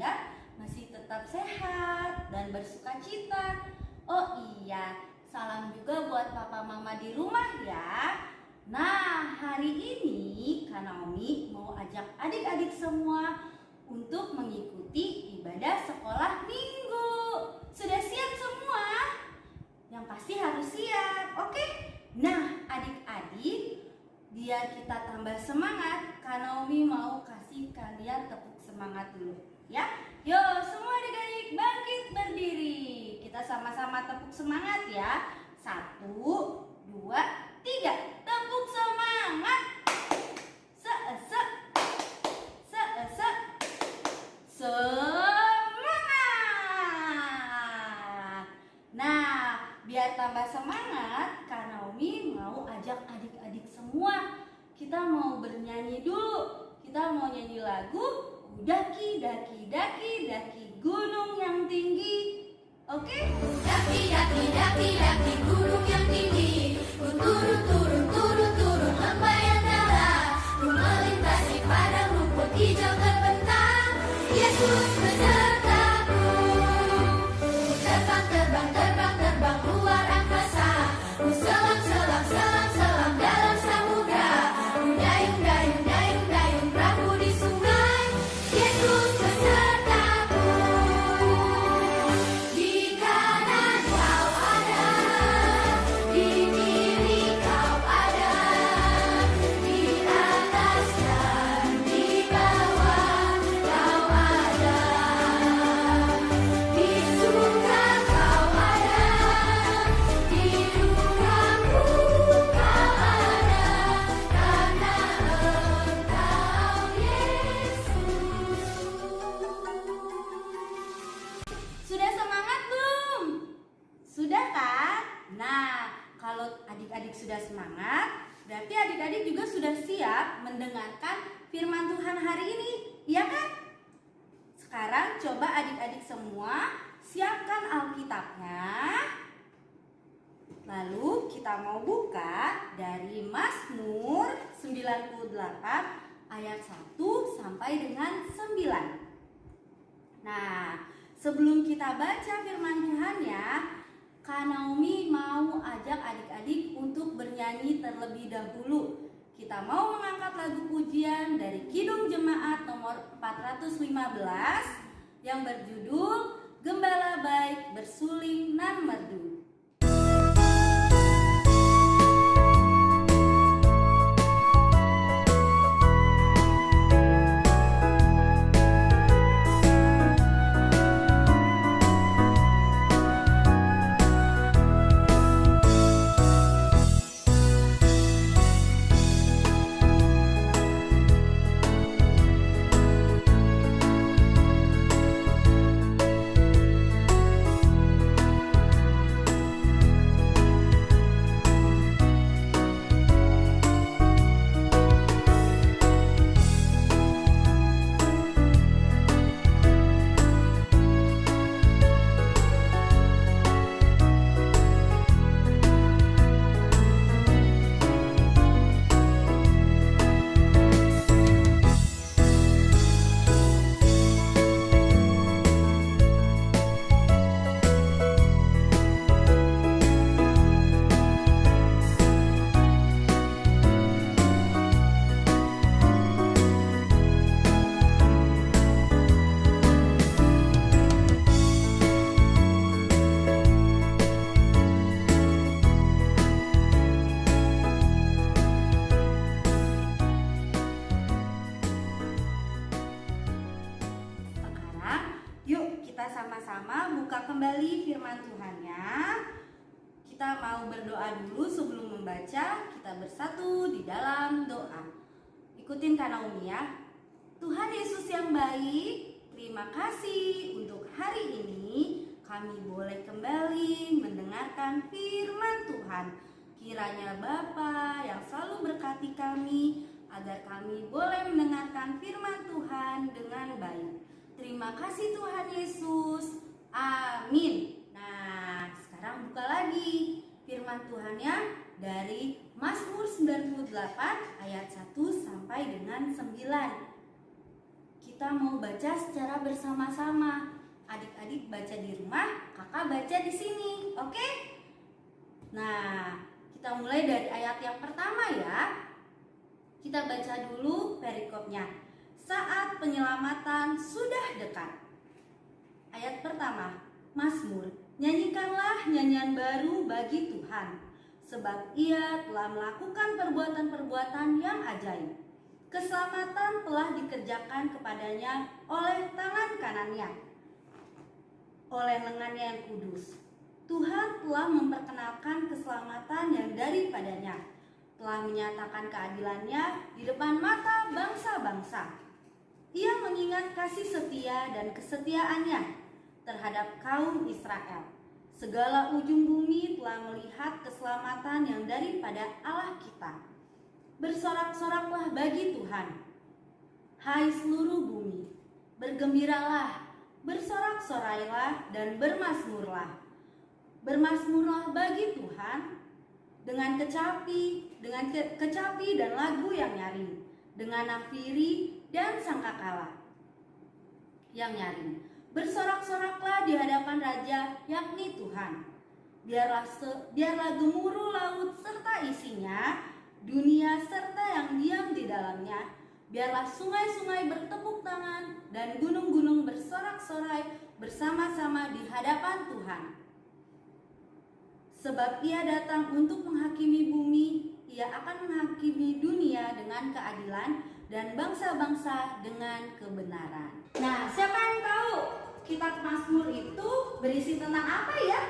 semoga masih tetap sehat dan bersuka cita. Oh iya, salam juga buat papa mama di rumah ya. Nah, hari ini Kak Naomi mau ajak adik-adik semua untuk mengikuti ibadah sekolah minggu. Sudah siap semua? Yang pasti harus siap, oke? Nah, adik-adik, biar kita tambah semangat, Kak Naomi mau kasih kalian tepuk semangat dulu, ya? Yo, semua adik-adik bangkit berdiri. Kita sama-sama tepuk semangat ya. 1, 2, 3. Tepuk semangat. Semangat. Nah, biar tambah semangat, Kak Naomi mau ajak adik-adik semua. Kita mau bernyanyi dulu. Kita mau nyanyi lagu Daki, daki, daki, daki gunung yang tinggi. Oke? Daki, daki, daki, daki gunung yang tinggi. Ku turun, turun, turun, turun lembah yang dalam. Ku melintasi padang rumput hijau terbentang. Yesus besertaku. Ku terbang, terbang, terbang, terbang luar angkasa. Ku selam, selam, selam, selam dalam samudra. Ku dayung, dayung, dayung, dayung perahu di sungai. Yesus besertaku. Di kanan kau ada, di kiri kau ada, di atas dan di bawah kau ada, di suka kau ada, di dukaku kau ada, karena Engkau Yesus. Sudah semangat belum? Sudah kan? Nah, kalau adik-adik sudah semangat, berarti adik-adik juga sudah siap mendengarkan firman Tuhan hari ini, iya kan? Sekarang coba adik-adik semua siapkan Alkitabnya. Lalu kita mau buka dari Mazmur 98 ayat 1 sampai dengan 9. Nah, sebelum kita baca firman Tuhan ya, Kak Naomi mau ajak adik-adik untuk bernyanyi terlebih dahulu. Kita mau mengangkat lagu pujian dari Kidung Jemaat nomor 415 yang berjudul Gembala Baik Bersuling Nan Merdu. Sama-sama buka kembali firman Tuhannya. Kita mau berdoa dulu sebelum membaca. Kita bersatu di dalam doa. Ikutin Kak Naomi ya. Tuhan Yesus yang baik, terima kasih untuk hari ini kami boleh kembali mendengarkan firman Tuhan. Kiranya Bapa yang selalu berkati kami agar kami boleh mendengarkan firman Tuhan dengan baik. Terima kasih Tuhan Yesus. Amin. Nah, sekarang buka lagi firman Tuhannya dari Mazmur 98 ayat 1 sampai dengan 9. kita mau baca secara bersama-sama. Adik-adik baca di rumah, kakak baca di sini, oke? Nah, kita mulai dari ayat yang pertama ya. Kita baca dulu perikopnya. Saat penyelamatan sudah dekat. Ayat pertama, Mazmur, nyanyikanlah nyanyian baru bagi Tuhan, sebab Ia telah melakukan perbuatan-perbuatan yang ajaib. Keselamatan telah dikerjakan kepadanya oleh tangan kanannya, oleh lengannya yang kudus. Tuhan telah memperkenalkan keselamatan yang daripadanya, telah menyatakan keadilannya di depan mata bangsa-bangsa. Ia mengingat kasih setia dan kesetiaannya terhadap kaum Israel. Segala ujung bumi telah melihat keselamatan yang daripada Allah kita. Bersorak-soraklah bagi Tuhan, hai seluruh bumi. Bergembiralah, bersorak-sorailah dan bermazmurlah. Bermazmurlah bagi Tuhan dengan kecapi dan lagu yang nyaring, dengan nafiri dan sangkakala yang nyaring. Bersorak-soraklah di hadapan Raja, yakni Tuhan. Biarlah gemuruh laut serta isinya, dunia serta yang diam di dalamnya. Biarlah sungai-sungai bertepuk tangan dan gunung-gunung bersorak-sorai bersama-sama di hadapan Tuhan. Sebab Ia datang untuk menghakimi bumi, Ia akan menghakimi dunia dengan keadilan dan bangsa-bangsa dengan kebenaran. Nah, siapa yang tahu kitab Mazmur itu berisi tentang apa ya?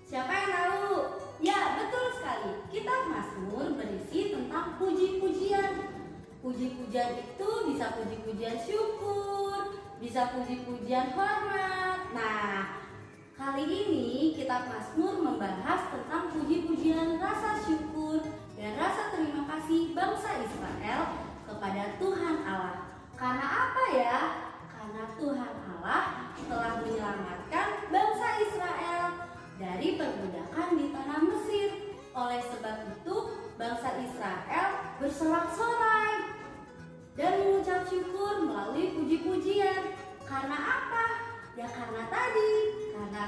Siapa yang tahu? Ya, betul sekali. Kitab Mazmur berisi tentang puji-pujian. Puji-pujian itu bisa puji-pujian syukur, bisa puji-pujian hormat. Nah, kali ini kitab Mazmur membahas tentang puji-pujian rasa syukur dan rasa terima kasih bangsa Israel kepada Tuhan Allah. Karena apa ya? Karena Tuhan Allah telah menyelamatkan bangsa Israel dari perbudakan di tanah Mesir. Oleh sebab itu, bangsa Israel bersorak-sorai dan mengucap syukur melalui puji-pujian. Karena apa? Ya karena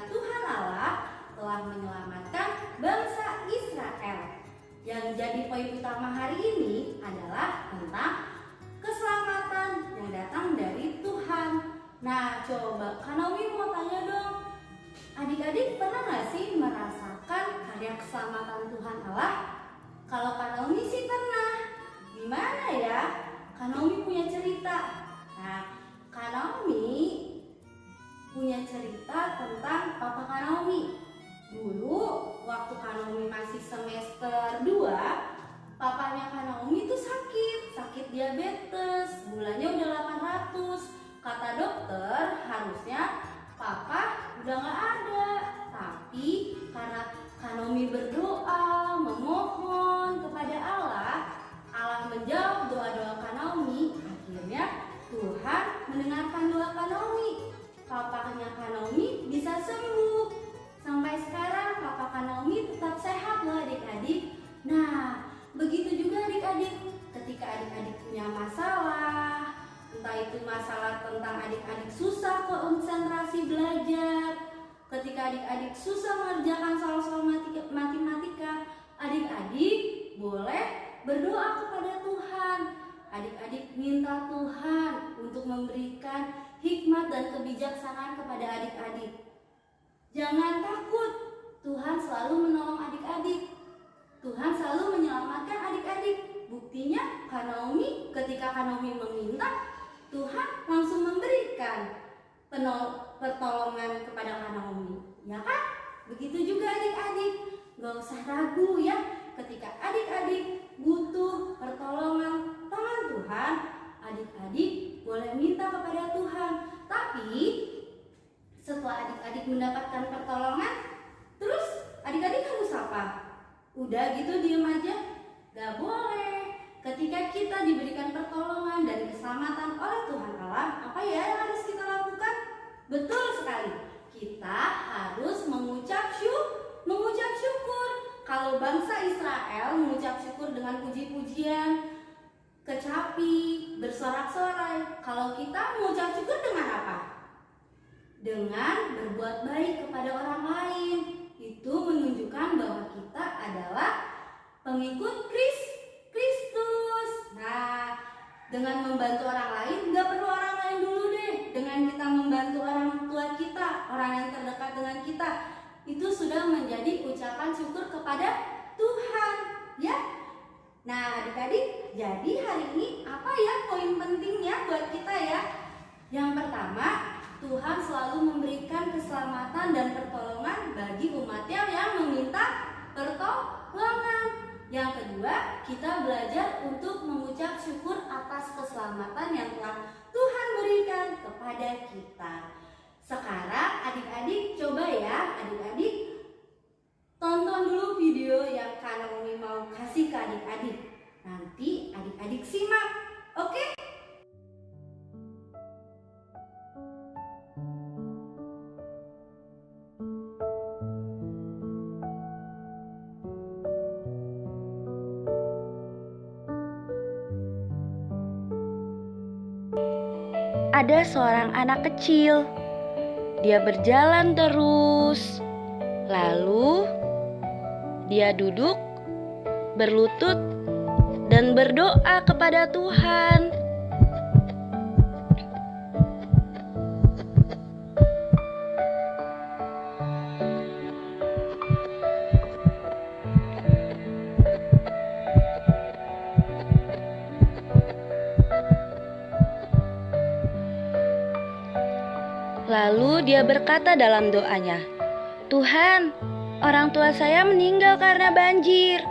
Tuhan Allah telah menyelamatkan bangsa Israel. Yang jadi poin utama hari ini adalah tentang keselamatan yang datang dari Tuhan. Nah, coba Kak Naomi mau tanya dong, adik-adik pernah gak sih merasakan karya keselamatan Tuhan Allah? Kalau Kak Naomi sih pernah. Gimana ya? Kak Naomi punya cerita. Nah, Kak Naomi punya cerita tentang papa Kak Naomi. Dulu waktu Kak Naomi masih semester 2, papanya Kak Naomi itu sakit diabetes, gulanya udah 800. Kata dokter harusnya papa udah gak ada. Tapi karena Kak Naomi berdoa, memohon kepada Allah, Allah menjawab doa-doa Kak Naomi. Akhirnya Tuhan mendengarkan doa Kak Naomi. Papanya Kak Naomi bisa sembuh. Sampai sekarang papa Kak Naomi tetap sehat loh adik-adik. Nah, begitu juga adik-adik. Ketika adik-adik punya masalah, entah itu masalah tentang adik-adik susah konsentrasi belajar, ketika adik-adik susah mengerjakan soal-soal matematika, adik-adik boleh berdoa kepada Tuhan. Adik-adik minta Tuhan untuk memberikan hikmat dan kebijaksanaan kepada adik-adik. Jangan takut, Tuhan selalu menolong adik-adik. Tuhan selalu menyelamatkan adik-adik. Buktinya Kak Naomi, ketika Kak Naomi meminta, Tuhan langsung memberikan pertolongan kepada Kak Naomi. Ya kan? Begitu juga adik-adik. Gak usah ragu ya, ketika adik-adik butuh pertolongan tangan Tuhan, adik-adik boleh minta kepada Tuhan. Tapi setelah adik-adik mendapatkan pertolongan, terus adik-adik harus apa? Udah gitu diem aja? Gak boleh. Ketika kita diberikan pertolongan dan keselamatan oleh Tuhan Allah, apa ya yang harus kita lakukan? Betul sekali, kita harus mengucap syukur. Kalau bangsa Israel mengucap syukur dengan puji-pujian, kecapi, bersorak-sorai. Kalau Kalau kita mengucap syukur dengan apa? Dengan berbuat baik kepada orang lain. Itu menunjukkan bahwa kita adalah pengikut Kristus. Nah, dengan membantu orang lain, gak perlu orang lain dulu deh. Dengan kita membantu orang tua kita, orang yang terdekat dengan kita, itu sudah menjadi ucapan syukur kepada Tuhan, ya. Nah, adik-adik, jadi hari ini apa ya poin pentingnya buat kita ya? Yang pertama, Tuhan selalu memberikan keselamatan dan pertolongan bagi umatnya yang meminta pertolongan. Yang kedua, kita belajar untuk mengucap syukur atas keselamatan yang telah Tuhan berikan kepada kita. Sekarang adik-adik coba ya, adik-adik tonton dulu video yang Kak Naomi mau kasih ke adik-adik. Nanti adik-adik simak, oke? Ada seorang anak kecil. Dia berjalan terus. Lalu dia duduk, berlutut, dan berdoa kepada Tuhan. Lalu dia berkata dalam doanya, "Tuhan, orang tua saya meninggal karena banjir.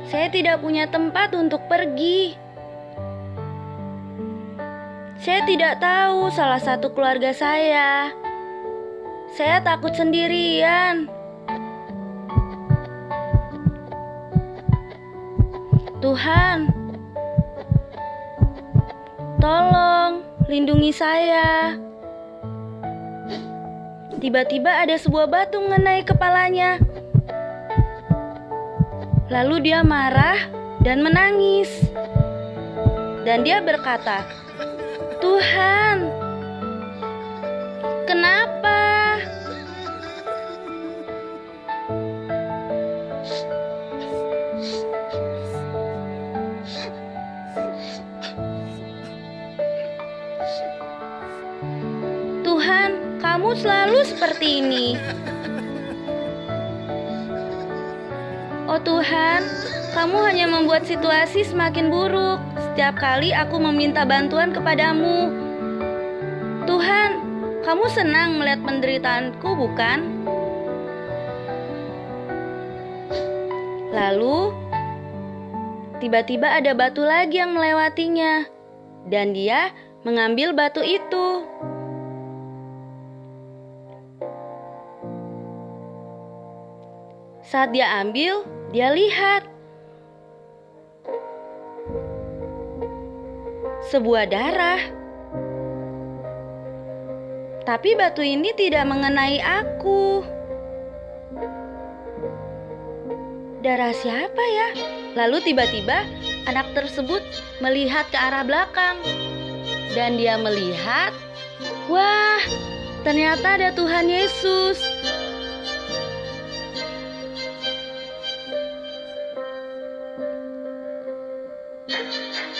Saya tidak punya tempat untuk pergi. Saya tidak tahu salah satu keluarga saya. Saya takut sendirian. Tuhan, tolong lindungi saya." Tiba-tiba ada sebuah batu mengenai kepalanya. Lalu dia marah dan menangis. Dan dia berkata, "Tuhan, kenapa?" "Tuhan, kamu selalu seperti ini. Oh Tuhan, kamu hanya membuat situasi semakin buruk setiap kali aku meminta bantuan kepadamu. Tuhan, kamu senang melihat penderitaanku, bukan?" Lalu, tiba-tiba ada batu lagi yang melewatinya, dan dia mengambil batu itu. Saat dia ambil, dia lihat sebuah darah. Tapi batu ini tidak mengenai aku. Darah siapa ya? Lalu tiba-tiba anak tersebut melihat ke arah belakang. Dan dia melihat, wah, ternyata ada Tuhan Yesus.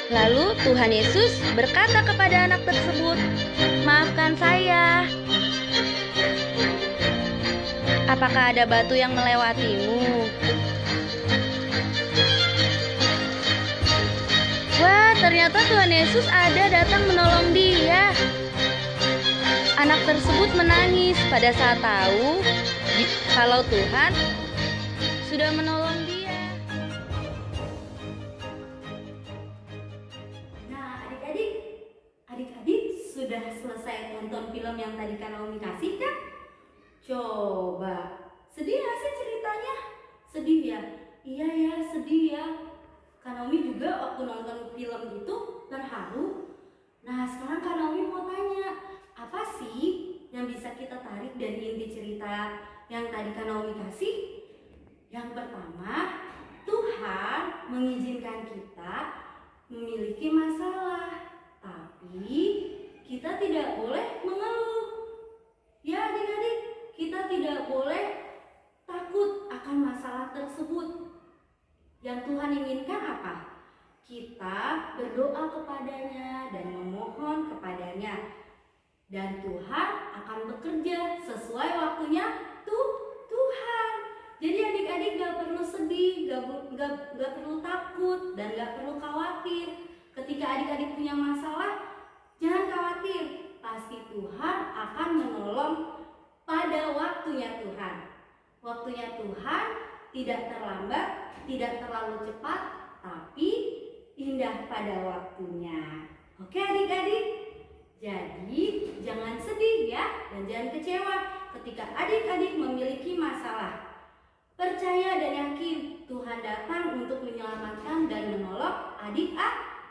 Lalu Tuhan Yesus berkata kepada anak tersebut, "Maafkan saya. Apakah ada batu yang melewatimu?" Wah, ternyata Tuhan Yesus ada datang menolong dia. Anak tersebut menangis pada saat tahu kalau Tuhan sudah menolong dia. Adik-adik sudah selesai nonton film yang tadi Kak Naomi kasih kan? Coba, sedih gak sih ceritanya? Sedih ya? Iya ya, sedih ya. Kak Naomi juga waktu nonton film itu terharu. Nah, sekarang Kak Naomi mau tanya, apa sih yang bisa kita tarik dari inti cerita yang tadi Kak Naomi kasih? Yang pertama, Tuhan mengizinkan kita memiliki masalah, tapi Tapi kita tidak boleh mengeluh. Ya adik-adik, kita tidak boleh takut akan masalah tersebut. Yang Tuhan inginkan apa? Kita berdoa kepadanya dan memohon kepadanya. Dan Tuhan akan bekerja sesuai waktunya Tuhan. Jadi adik-adik gak perlu sedih, gak perlu takut, dan gak perlu khawatir. Ketika adik-adik punya masalah, jangan khawatir. Pasti Tuhan akan menolong pada waktunya Tuhan. Waktunya Tuhan tidak terlambat, tidak terlalu cepat, tapi indah pada waktunya. Oke adik-adik? Jadi jangan sedih ya, dan jangan kecewa ketika adik-adik memiliki masalah. Percaya dan yakin Tuhan datang untuk menyelamatkan dan menolong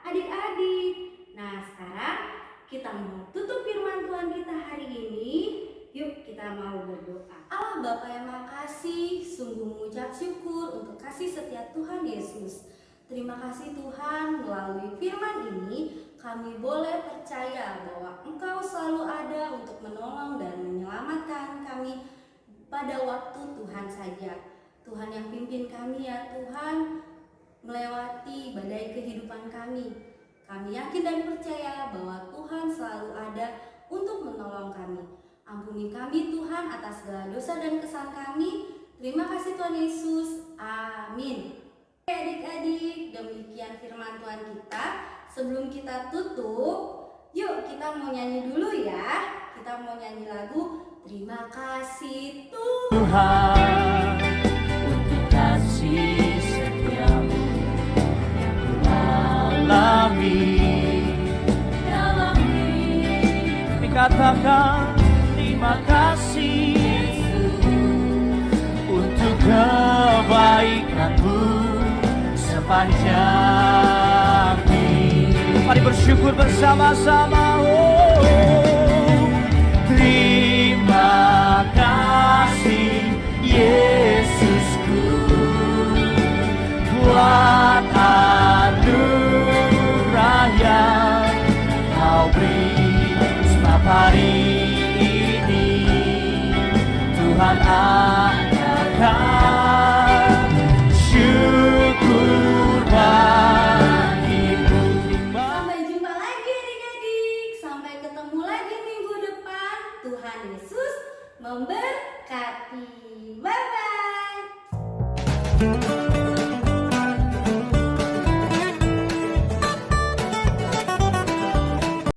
adik-adik. Nah sekarang kita mau tutup firman Tuhan kita hari ini. Yuk kita mau berdoa. Allah Bapa yang Maha Kasih, sungguh mengucap syukur untuk kasih setia Tuhan Yesus. Terima kasih Tuhan, melalui firman ini kami boleh percaya bahwa Engkau selalu ada untuk menolong dan menyelamatkan kami pada waktu Tuhan saja. Tuhan yang pimpin kami ya Tuhan, melewati badai kehidupan kami. Kami yakin dan percaya bahwa Tuhan selalu ada untuk menolong kami. Ampuni kami Tuhan atas segala dosa dan kesalahan kami. Terima kasih Tuhan Yesus. Amin. Adik-adik, demikian firman Tuhan kita. Sebelum kita tutup, yuk kita mau nyanyi dulu ya. Kita mau nyanyi lagu Terima Kasih Tuhan untuk kasih setiamu yang ku alami dalam hidup. Dikatakan terima kasih untuk kebaikanmu sepanjang hidup. Mari bersyukur bersama-sama. Terima kasih Yesusku buat anugerah yang Kau beri setiap hari ini. Tuhan akan syukur bagimu. Sampai jumpa lagi adik-adik. Sampai ketemu lagi minggu depan. Tuhan Yesus memberkati. Bye-bye.